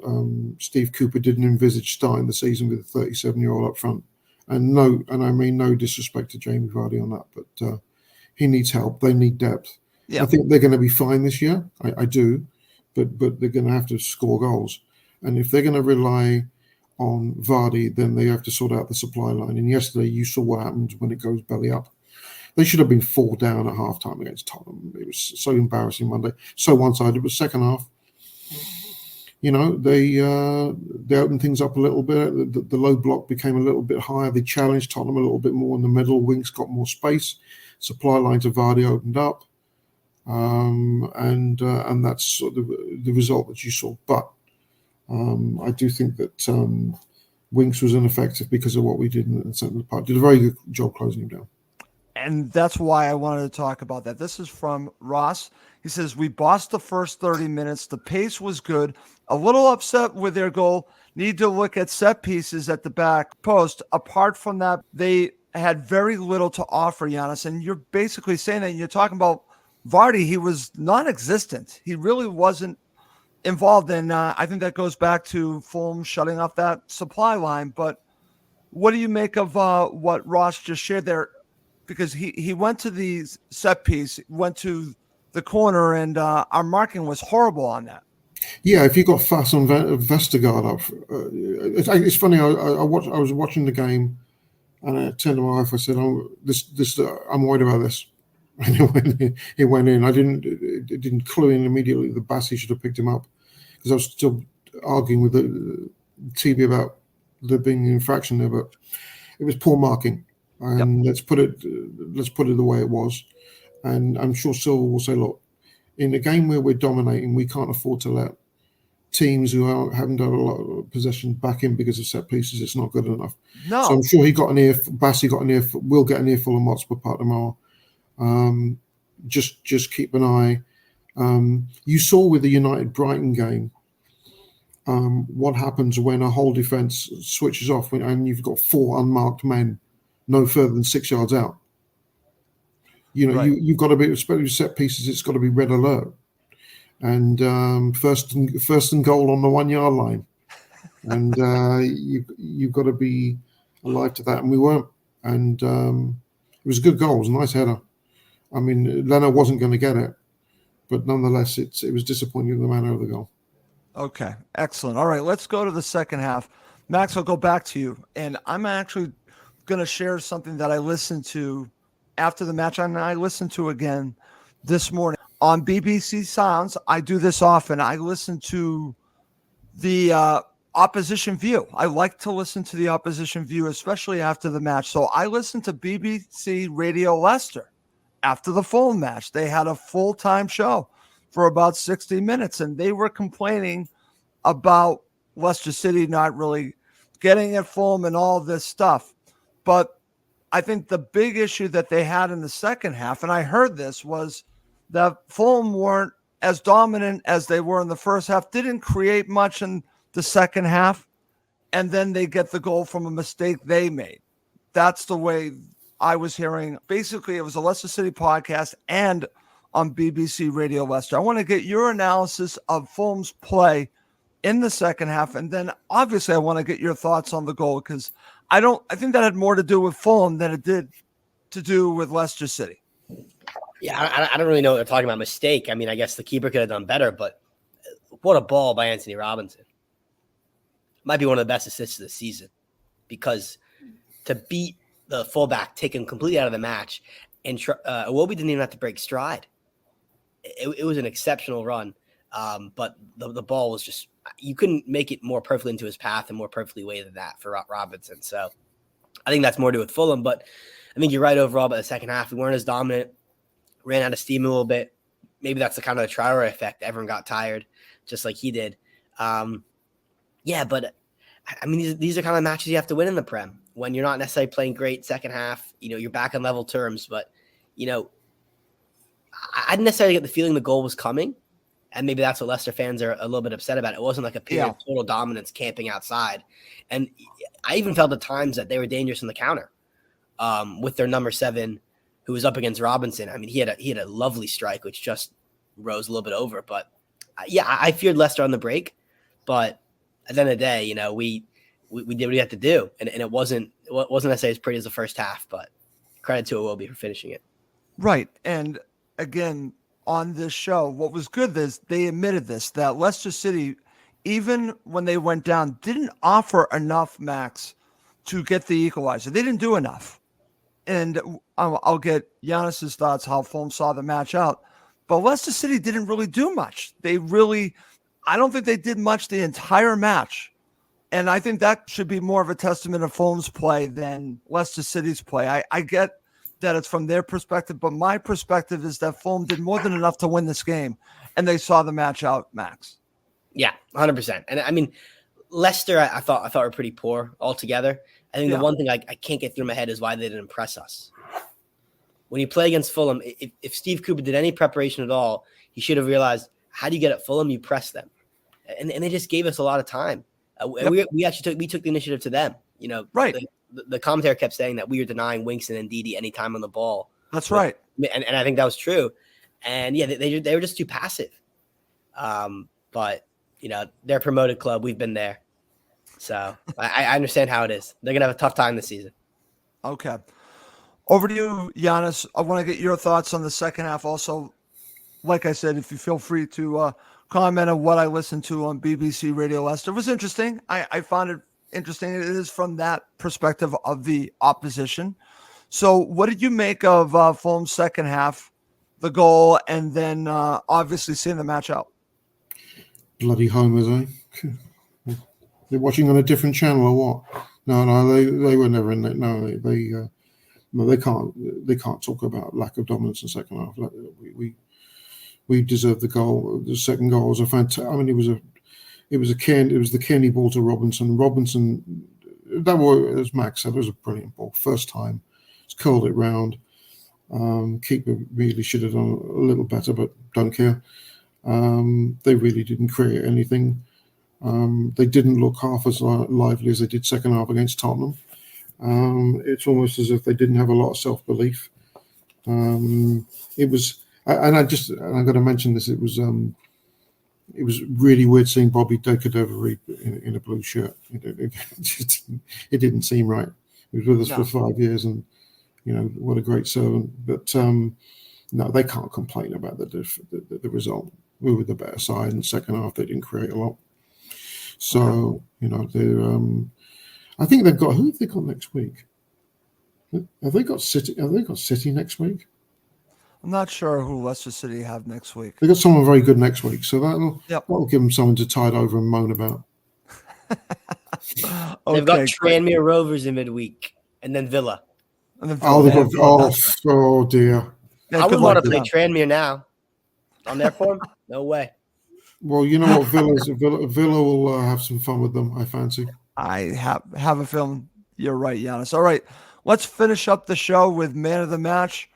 Steve Cooper didn't envisage starting the season with a 37-year-old up front. And I mean no disrespect to Jamie Vardy on that, but he needs help. They need depth. Yeah. I think they're going to be fine this year. I do, but they're going to have to score goals. And if they're going to rely on Vardy, then they have to sort out the supply line. And yesterday, you saw what happens when it goes belly up. They should have been 4 down at halftime against Tottenham. It was so embarrassing Monday, so one-sided. But second half, they opened things up a little bit. The low block became a little bit higher. They challenged Tottenham a little bit more in the middle. Winks got more space. Supply lines of Vardy opened up, and that's sort of the result that you saw. But I do think that Winks was ineffective because of what we did in the centre of the park. Did a very good job closing him down. And that's why I wanted to talk about that. This is from Ross. He says, we bossed the first 30 minutes. The pace was good. A little upset with their goal. Need to look at set pieces at the back post. Apart from that, they had very little to offer, Yannis. And you're basically saying that you're talking about Vardy. He was non-existent. He really wasn't involved. And I think that goes back to Fulham shutting off that supply line. But what do you make of what Ross just shared there? Because he went to the set piece, went to the corner, and our marking was horrible on that. Yeah, if you got Fass on Vestergaard up, it's funny. I was watching the game, and I turned to my wife. I said, "Oh, this, I'm worried about this." And he went in. It didn't clue in immediately. The Bassi should have picked him up, because I was still arguing with the TV about there being an infraction there, but it was poor marking. And let's put it the way it was. And I'm sure Silva will say, look, in a game where we're dominating, we can't afford to let teams who haven't done a lot of possession back in because of set pieces. It's not good enough. No. So I'm sure he got an ear. Bassi got an ear. We'll get an earful of Motspur part tomorrow. Just keep an eye. You saw with the United Brighton game what happens when a whole defence switches off and you've got 4 unmarked men no further than 6 yards out. Right. You've got to be, especially with set pieces, it's got to be red alert. And first and goal on the 1 yard line. And you've got to be alive to that. And we weren't. And it was a good goal. It was a nice header. I mean, Leno wasn't going to get it. But nonetheless, it was disappointing in the manner of the goal. Okay, excellent. All right, let's go to the second half. Max, I'll go back to you. And I'm actually going to share something that I listened to after the match, and I listened to again this morning on BBC Sounds. I do this often. I listen to the opposition view. I like to listen to the opposition view, especially after the match. So I listened to BBC Radio Leicester after the Fulham match. They had a full-time show for about 60 minutes, and they were complaining about Leicester City not really getting at Fulham and all this stuff. But I think the big issue that they had in the second half, and I heard this, was that Fulham weren't as dominant as they were in the first half, didn't create much in the second half, and then they get the goal from a mistake they made. That's the way I was hearing. Basically, it was a Leicester City podcast and on BBC Radio Leicester. I want to get your analysis of Fulham's play in the second half, and then obviously I want to get your thoughts on the goal, because I think that had more to do with Fulham than it did to do with Leicester City. Yeah, I don't really know what they're talking about. Mistake. I mean, I guess the keeper could have done better, but what a ball by Anthony Robinson. Might be one of the best assists of the season, because to beat the fullback, take him completely out of the match, and Iwobi didn't even have to break stride. It was an exceptional run, but the ball was just, you couldn't make it more perfectly into his path and more perfectly weighted that for Robinson. So I think that's more to do with Fulham, but I think you're right overall about the second half. We weren't as dominant, ran out of steam a little bit. Maybe that's the kind of the Traore effect. Everyone got tired, just like he did. Yeah, but I mean, these are kind of matches you have to win in the Prem when you're not necessarily playing great second half. You know, you're back on level terms, but, you know, I didn't necessarily get the feeling the goal was coming, and maybe that's what Leicester fans are a little bit upset about. It wasn't like a period of total dominance camping outside. And I even felt at times that they were dangerous in the counter with their number 7 who was up against Robinson. I mean, he had a lovely strike, which just rose a little bit over. But, yeah, I feared Leicester on the break, but at the end of the day, you know, we did what we had to do, and it wasn't necessarily as pretty as the first half, but credit to Iwobi for finishing it. Right, and again, on this show, what was good is they admitted this, that Leicester City, even when they went down, didn't offer enough, Max, to get the equalizer. They didn't do enough. And I'll get Yannis's thoughts how Fulham saw the match out. But Leicester City didn't really do much. I don't think they did much the entire match. And I think that should be more of a testament of Fulham's play than Leicester City's play. I get that it's from their perspective, but my perspective is that Fulham did more than enough to win this game, and they saw the match out, Max. Yeah, 100%. And I mean, Leicester, I thought were pretty poor altogether. I think the one thing I can't get through my head is why they didn't impress us. When you play against Fulham, if Steve Cooper did any preparation at all, he should have realized, how do you get at Fulham? You press them. And they just gave us a lot of time. We actually took the initiative to them. You know, right. The commentator kept saying that we were denying Winkston and Didi any time on the ball. That's right. And I think that was true. And yeah, they were just too passive. But you know, they're a promoted club. We've been there. So I understand how it is. They're going to have a tough time this season. Okay. Over to you, Yannis. I want to get your thoughts on the second half. Also, like I said, if you feel free to comment on what I listened to on BBC Radio Leicester. It was interesting. I found it interesting. It is from that perspective of the opposition. So what did you make of Fulham's second half, the goal, and then obviously seeing the match out? Bloody homers, eh? They're watching on a different channel or what? No, they were never in it. No, they can't talk about lack of dominance in the second half. We deserved the goal. The second goal was a fantastic. I mean, it was the Kenny ball to Robinson. Robinson, that was, as Max said, it was a brilliant ball. First time, it's curled it round. Keeper really should have done a little better, but don't care. They really didn't create anything. They didn't look half as lively as they did second half against Tottenham. It's almost as if they didn't have a lot of self-belief. It was, and I'm going to mention this. It was really weird seeing Bobby Decadevere in a blue shirt. It didn't seem right. He was with us for 5 years, and you know what a great servant. But no, they can't complain about the result. We were the better side in the second half. They didn't create a lot. So you know I think they've got, who have they got next week? Have they got City? Have they got City next week? I'm not sure who Leicester City have next week. They got someone very good next week, so that'll give them something to tide over and moan about. They've got Okay, great. Tranmere Rovers in midweek, and then Villa. And then Oh, Villa. they've got, oh dear. Yeah, I good wouldn't luck want to to play them. Tranmere now. On their form? No way. Well, you know what? Villa will have some fun with them, I fancy. I have a feeling you're right, Giannis. All right, let's finish up the show with man of the match.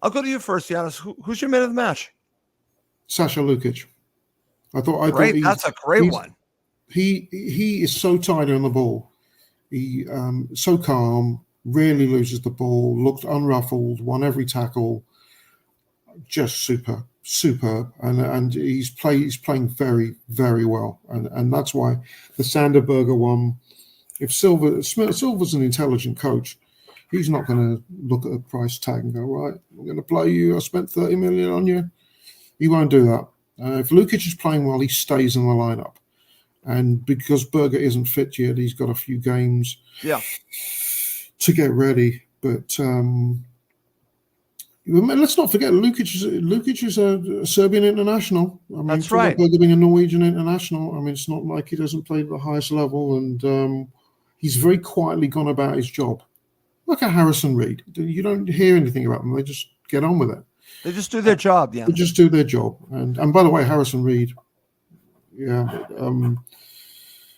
I'll go to you first, Giannis. Who's your man of the match? Sasha Lukic. I thought Great, that's a great one. He is so tight on the ball. He so calm, rarely loses the ball, looked unruffled, won every tackle. Just superb, and he's playing very, very well, and that's why the Sanderberger one. If Silver's an intelligent coach, he's not going to look at a price tag and go, right, I'm going to play you. I spent 30 million on you. He won't do that. If Lukic is playing well, he stays in the lineup, and because Berger isn't fit yet, he's got a few games to get ready. But let's not forget, Lukic is a Serbian international. I mean, that's right. Berger being a Norwegian international. I mean, it's not like he doesn't play at the highest level, and he's very quietly gone about his job. Look at Harrison Reed. You don't hear anything about them. They just get on with it. They just do their job, yeah. They just do their job. And by the way, Harrison Reed, good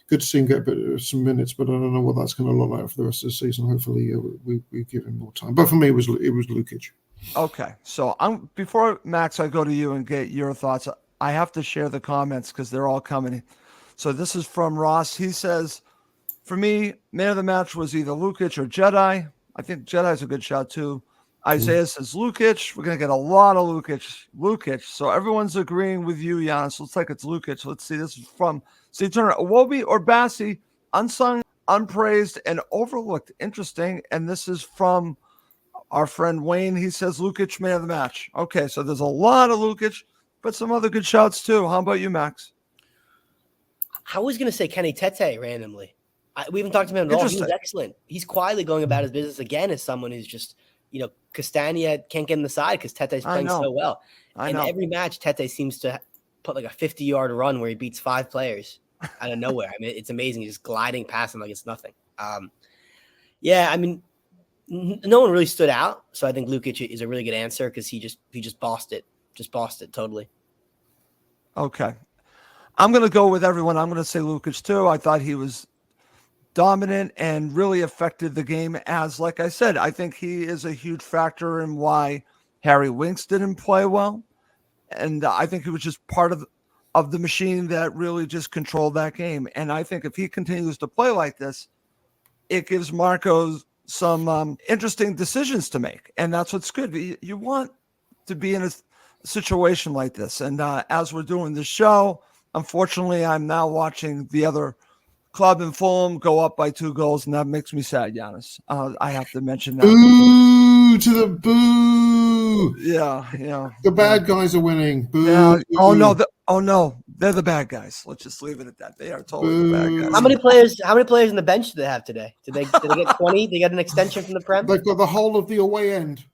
to see him get some minutes, but I don't know what that's going to look like for the rest of the season. Hopefully, we give him more time. But for me, it was Lukic. Okay, so before Max, I go to you and get your thoughts. I have to share the comments because they're all coming. So this is from Ross. He says, for me, man of the match was either Lukic or Jedi. I think Jedi's a good shot too. Isaiah says Lukic. We're going to get a lot of Lukic. So everyone's agreeing with you, Giannis. Looks like it's Lukic. Let's see. This is from Steve Turner. Iwobi or Bassi, unsung, unpraised, and overlooked. Interesting. And this is from our friend Wayne. He says Lukic, man of the match. Okay, so there's a lot of Lukic, but some other good shouts too. How about you, Max? I was going to say Kenny Tete randomly. We haven't talked to him at all. He was excellent. He's quietly going about his business again as someone who's just, Castagna can't get in the side because Tete's playing so well. And every match, Tete seems to put like a 50-yard run where he beats 5 players out of nowhere. I mean, it's amazing. He's just gliding past him like it's nothing. No one really stood out. So I think Lukic is a really good answer because he just bossed it. Just bossed it totally. Okay. I'm going to go with everyone. I'm going to say Lukic too. I thought he was dominant and really affected the game as, like I said, I think he is a huge factor in why Harry Winks didn't play well. And I think he was just part of the machine that really just controlled that game. And I think if he continues to play like this, it gives Marco some interesting decisions to make. And that's what's good. You want to be in a situation like this. And as we're doing the show, unfortunately, I'm now watching the other club in Fulham go up by 2 goals, and that makes me sad, Giannis. I have to mention that. Boo to the boo. Yeah. The bad guys are winning. Boo. Yeah. Oh no, they're the bad guys. Let's just leave it at that. They are totally the bad guys. How many players in the bench do they have today? Did they get 20? They got an extension from the Prem? They've got the whole of the away end.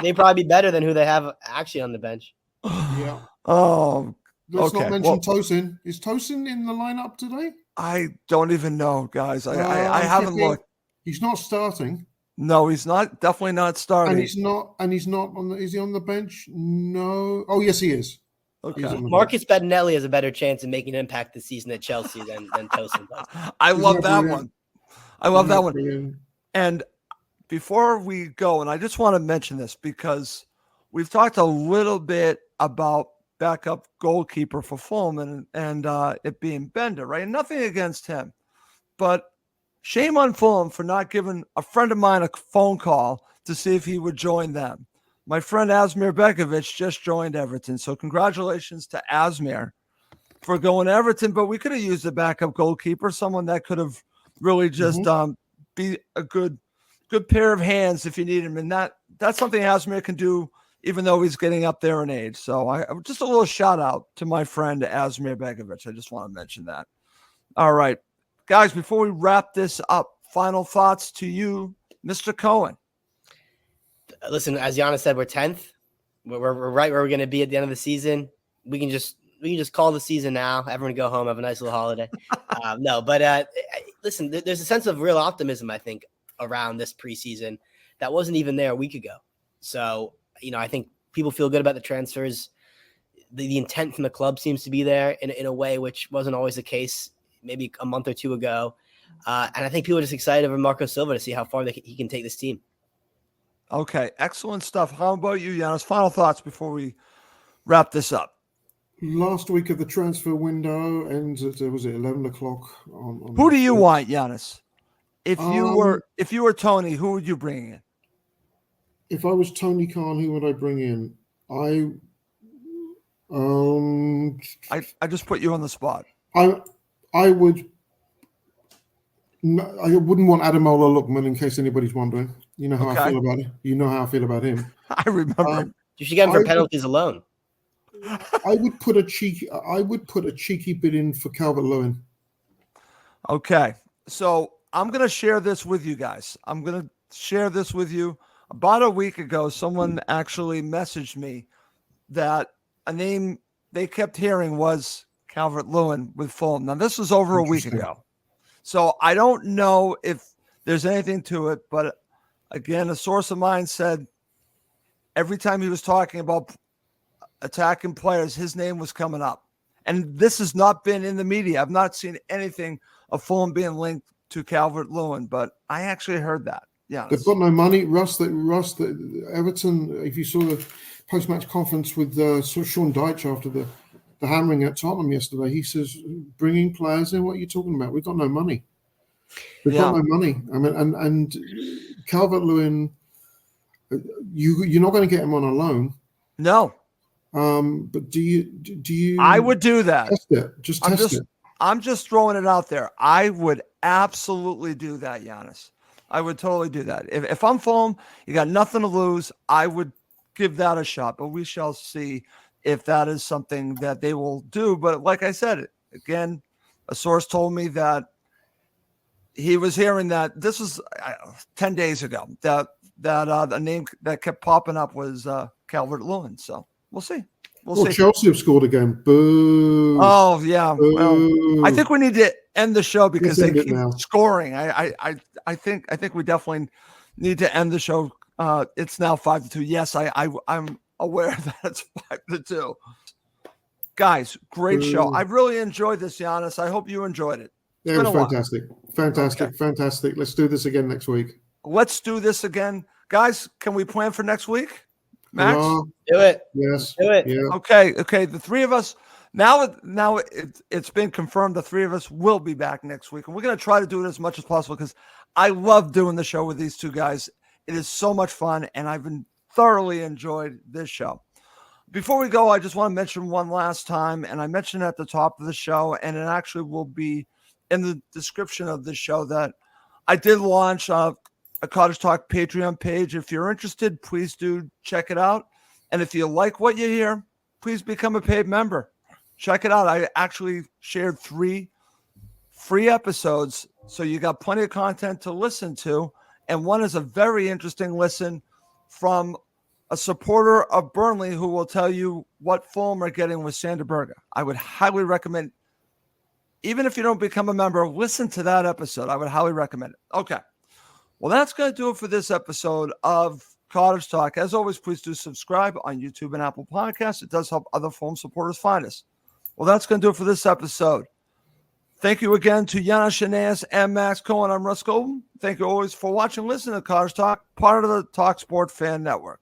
They'd probably be better than who they have actually on the bench. Yeah. Oh, let's not mention Tosin. Is Tosin in the lineup today? I don't even know, guys. I haven't looked. He's not starting. No, he's not. Definitely not starting. And he's not on the. Is he on the bench? No. Oh, yes, he is. Okay. Marcus Bettinelli has a better chance of making an impact this season at Chelsea than Tosin does. I love that one. I love that one. And before we go, and I just want to mention this because we've talked a little bit about backup goalkeeper for Fulham and it being Bender, right? And nothing against him, but shame on Fulham for not giving a friend of mine a phone call to see if he would join them. My friend Asmir Begovic just joined Everton, so congratulations to Asmir for going to Everton. But we could have used a backup goalkeeper, someone that could have really just be a good pair of hands if you need him, and that's something Asmir can do, even though he's getting up there in age. So just a little shout out to my friend Asmir Begovic. I just want to mention that. All right, guys, before we wrap this up, final thoughts to you, Mr. Cohen. Listen, as Giannis said, we're 10th. We're right where we're going to be at the end of the season. We can just we can just call the season now. Everyone go home, have a nice little holiday. Listen, there's a sense of real optimism, I think, around this preseason that wasn't even there a week ago. So, I think people feel good about the transfers. The intent from the club seems to be there in a way which wasn't always the case maybe a month or two ago. And I think people are just excited over Marco Silva to see how far he can take this team. Okay, excellent stuff. How about you, Yannis? Final thoughts before we wrap this up. Last week of the transfer window ends at, was it 11 o'clock? Who do you want, Yannis? If you were Tony, who would you bring in? If I was Tony Khan, who would I bring in? I just put you on the spot. I wouldn't want Ademola Lookman, in case anybody's wondering. You know how I feel about it. You know how I feel about him. I remember. You should get him for penalties alone. I would put a cheeky bid in for Calvert-Lewin. Okay, so I'm going to share this with you guys. I'm going to share this with you. About a week ago, someone actually messaged me that a name they kept hearing was Calvert-Lewin with Fulham. Now, this was over a week ago. So I don't know if there's anything to it, but again, a source of mine said every time he was talking about attacking players, his name was coming up. And this has not been in the media. I've not seen anything of Fulham being linked to Calvert-Lewin, but I actually heard that. Yeah, they've got no money. Russ, Everton, if you saw the post-match conference with Sean Dyche after the hammering at Tottenham yesterday, he says, bringing players in, what are you talking about? We've got no money. We've got no money. I mean, and Calvert-Lewin, you're not going to get him on a loan. No. But do you? I would do that. Test it. Just test it. I'm just throwing it out there. I would absolutely do that, Yannis. I would totally do that. If I'm Fulham, you got nothing to lose, I would give that a shot. But we shall see if that is something that they will do. But like I said, again, a source told me that he was hearing that this was 10 days ago, that the name that kept popping up was Calvert-Lewin. So we'll see. We'll see. Chelsea have scored again. Boo. Oh, yeah. Boo. Well, I think we need to end the show because they keep scoring. I think we definitely need to end the show. It's now 5-2. Yes, I'm aware that it's 5-2. Guys, great show. I really enjoyed this, Yannis. I hope you enjoyed it. Yeah, it was fantastic. Fantastic. Let's do this again next week. Let's do this again. Guys, can we plan for next week? Max? Do it. Yes. Do it. Yeah. Okay. The three of us, now it's been confirmed the three of us will be back next week. And we're going to try to do it as much as possible because I love doing the show with these two guys. It is so much fun, and I've been thoroughly enjoyed this show. Before we go, I just want to mention one last time, and I mentioned at the top of the show, and it actually will be in the description of this show, that I did launch a Cottage Talk Patreon page. If you're interested, please do check it out. And if you like what you hear, please become a paid member. Check it out. I actually shared 3 free episodes, so you got plenty of content to listen to. And one is a very interesting listen from a supporter of Burnley who will tell you what Fulham are getting with Sander Berge. I would highly recommend, even if you don't become a member, listen to that episode. I would highly recommend it. Okay. Well, that's going to do it for this episode of Cottage Talk. As always, please do subscribe on YouTube and Apple Podcasts. It does help other Fulham supporters find us. Well, that's going to do it for this episode. Thank you again to Yannis and Max Cohen. I'm Russ Goldman. Thank you always for watching and listening to Cottage Talk, part of the talkSPORT Fan Network.